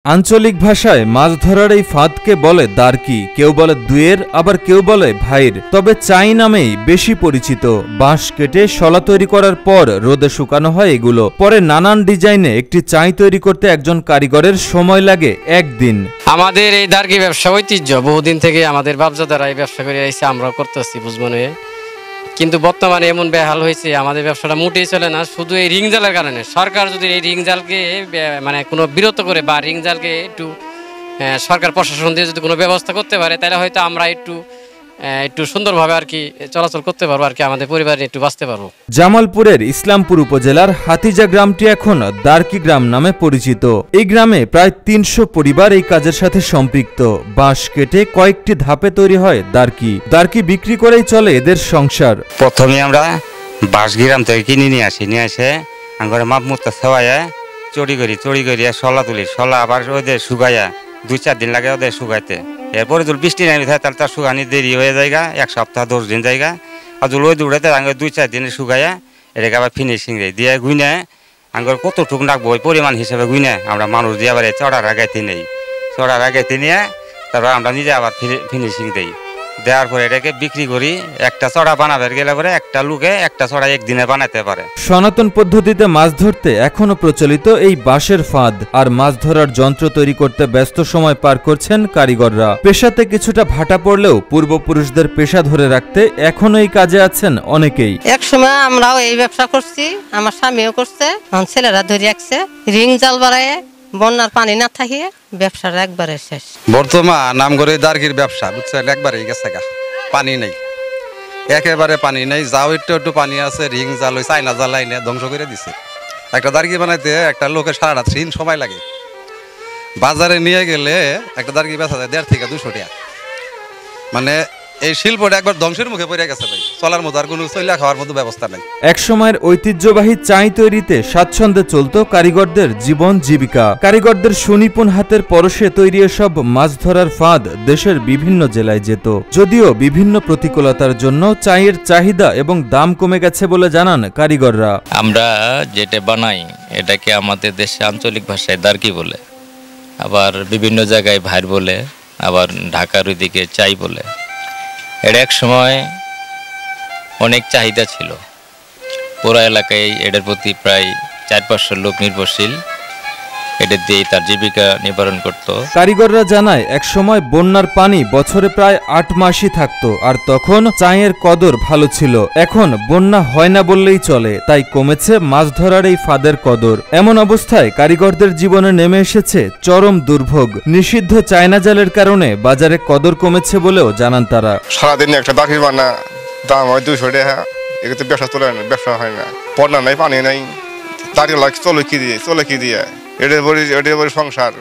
আঞ্চলিক ভাষায় মাছ ধরার এই ফাঁদকে বলে দারকি, কেউ বলে দুয়ের, আবার কেউ বলে ভাইর। তবে চাই নামেই বেশি পরিচিত। বাঁশ কেটে শলা তৈরি করার পর রোদে শুকানো হয় এগুলো। পরে নানান ডিজাইনে একটি চাই তৈরি করতে একজন কারিগরের সময় লাগে একদিন। আমাদের এই দারকি ব্যবসা ঐতিহ্য, বহুদিন থেকে আমাদের বাপজাদারা এই ব্যবসা করে আইছে, আমরাও করতেছি বুঝমনে। কিন্তু বর্তমানে এমন বেহাল হয়েছে, আমাদের ব্যবসাটা মোটেই চলে না, শুধু এই রিং জালের কারণে। সরকার যদি এই রিং জালকে মানে কোনো বিরত করে বা রিং জালকে একটু সরকার প্রশাসন দিয়ে যদি কোনো ব্যবস্থা করতে পারে, তাহলে হয়তো আমরা একটু সুন্দরভাবে আর কি চলাচল করতে পারবো, আর কি আমাদের পরিবারে একটু বাঁচতে পারবো। জামালপুরের ইসলামপুর উপজেলার হাতিজা গ্রামটি এখন দারকি গ্রাম নামে পরিচিত। এই গ্রামে প্রায় ৩০০ পরিবার এই কাজের সাথে সম্পৃক্ত। বাঁশ কেটে কয়েকটি ধাপে তৈরি হয় দারকি। দারকি বিক্রি করেই চলে এদের সংসার। প্রথমে আমরা বাঁশ গ্রাম থেকে কিনে নিয়ে এসে আমরা মাপ মুক্তা সেওয়ায় চড়ি করি শলা তুলি, শলা আবার ওদের শুকাইয়া ২-৪ দিন লাগে ওদের শুকাইতে। এরপরে যদি বৃষ্টি নামি থাকে তাহলে তার শুকানি দেরি হয়ে যায়, ১ সপ্তাহ 10 দিন জায়গা। আর যদি ওই দৌড়াতে আগে ২-৪ দিনে শুকাইয়া এটাকে আবার ফিনিশিং দিয়ে গুইনে আঙ্গর কতটুকু রাখবো ওই পরিমাণ হিসেবে গুইনে আমরা মানুষ দিয়ে আবার চড়ার আগাইতে নেই। চড়ার আগাইতে নিয়ে তারপর আমরা নিজে আবার ফিনিশিং দিই। দেওয়ার পরে এটাকে বিক্রি করি। একটা চড়া বানাবে গেলে পরে একটা লোকে একটা চড়া একদিনে বানাতে পারে। সনাতন পদ্ধতিতে মাছ ধরতে এখনো প্রচলিত এই বাঁশের ফাঁদ আর মাছ ধরার যন্ত্র তৈরি করতে ব্যস্ত সময় পার করছেন কারিগররা। পেশাতে কিছুটা ভাটা পড়লেও পূর্বপুরুষদের পেশা ধরে রাখতে এখনো এই কাজে আছেন অনেকেই। এক সময় আমরাও এই ব্যবসা করছি, আমার স্বামীও করছে, ছেলেরা ধরে রাখছে। রিং জাল বাড়ায় বন্যার পানি না থাকিয়ে ব্যবসার একবারে শেষ। বর্তমান নাম করে দারকির ব্যবসা বুঝছেন, একবারেই গেছে গা, পানি নেই, একেবারে পানি নেই। যাও একটু পানি আছে, রিং জাল ওই চাইনা জাল লাইনে ধ্বংস করে দিছে। একটা দারকি বানাইতে একটা লোকের সারাটা দিন সময় লাগে। বাজারে নিয়ে গেলে একটা দারকি বেচা যায় ১৫০ থেকে ২০০ টাকা। মানে এই শিল্পটা একবার ধ্বংসের মুখে পড়ে গেছে ভাই। চলার মতো আর কোনো চইলা খাওয়ার মতো ব্যবস্থা নেই। একসময়ের ঐতিহ্যবাহী চাই তৈরিতে স্বাচ্ছন্দ্যে চলত কারিগরদের জীবন জীবিকা। কারিগরদের সুনিপুণ হাতের পরশে তৈরি এসব মাছ ধরার ফাঁদ দেশের বিভিন্ন জেলায় যেত। যদিও বিভিন্ন প্রতিকূলতার জন্য চাইয়ের চাহিদা এবং দাম কমে গেছে বলে জানান কারিগররা। আমরা যেটা বানাই এটাকে আমাদের দেশে আঞ্চলিক ভাষায় দারকি বলে, আবার বিভিন্ন জায়গায় ভাইর বলে, আবার ঢাকার ওইদিকে চাই বলে। এর এক সময় অনেক চাহিদা ছিল, পুরো এলাকায় এটার প্রতি প্রায় ৪-৫০০ লোক নির্ভরশীল, এটা দিয়ে তার জীবিকা নিবারণ করত। কারিগররা জানায় একসময় বন্যার পানি বছরে প্রায় ৮ মাসই থাকতো, আর তখন চায়ের কদর ভালো ছিল। এখন বন্যা হয় না বললেই চলে, তাই কমেছে মাছ ধরার এই ফাঁদের কদর। এমন অবস্থায় কারিগরদের জীবনে নেমে এসেছে চরম দুর্ভোগ। নিষিদ্ধ চায়না জালের কারণে বাজারে কদর কমেছে বলেও জানান তারা। সারাদিন একটা দাঁড়ি বানা দাম হয় ২০০ টাকা, এগুলো ব্যবসা চলে না, ব্যবসা হয় না। বন্যা নাই, পানি নাই, দাঁড়িয়ে লাগে চলে কি দিয়ে এটার পরে সংসার।